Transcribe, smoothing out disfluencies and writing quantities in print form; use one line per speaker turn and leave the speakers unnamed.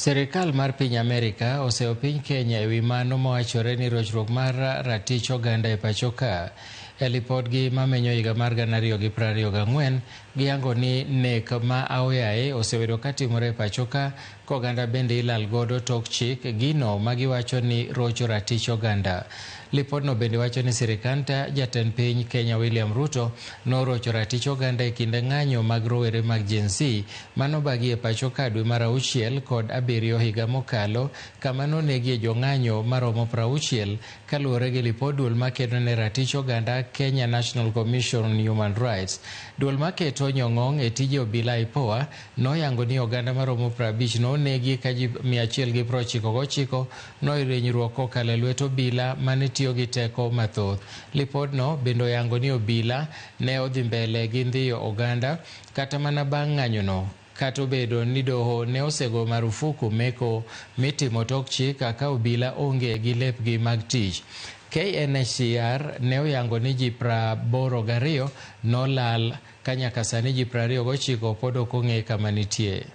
Serikal mar piny Amerika oseo piny Kenya ewi mano mowachore ni rochruok mar ratich oganda e pacho ka. E lipodgi mamenyo higa mar 2024 giyango ni nek ma aoyaye osebedo katimore e pacho ka koganda bende ilal godo tok chik gino magiwacho ni rocho ratich oganda. Lipodno bende wacho ni sirikand jatend piny Kenya William Ruto norocho ratich oganda e kinde ng'anyo mag rowere mag Gen Z manobagi e pacho ka dwe mar 6 kod 7 higa mokalo kama nonegie jong'anyo maromo 60 kaluwore gi lipod duol makedo ne ratich oganda Kenya National Commission on Human Rights. Duol maketo nyong'ong e tije obila IPOA noyango ni oganda maromo 50 nonegi ka ji 199 noirinyruok kokalo lwet obila mane tiyo gi teko mathoth. Lipodno bende oyango ni obila ne odhi mbele gi ndhiyo oganda kata mana bang' ng'anyono. Kata obedo ni doho ne osego marufuku meko mitimo tok chik ka obila onge gi lepgi mag tich. KNHCR ne oyango ni ji 82 nolal ka nyaka sani ji 29 pod ok ong'e kama nitie.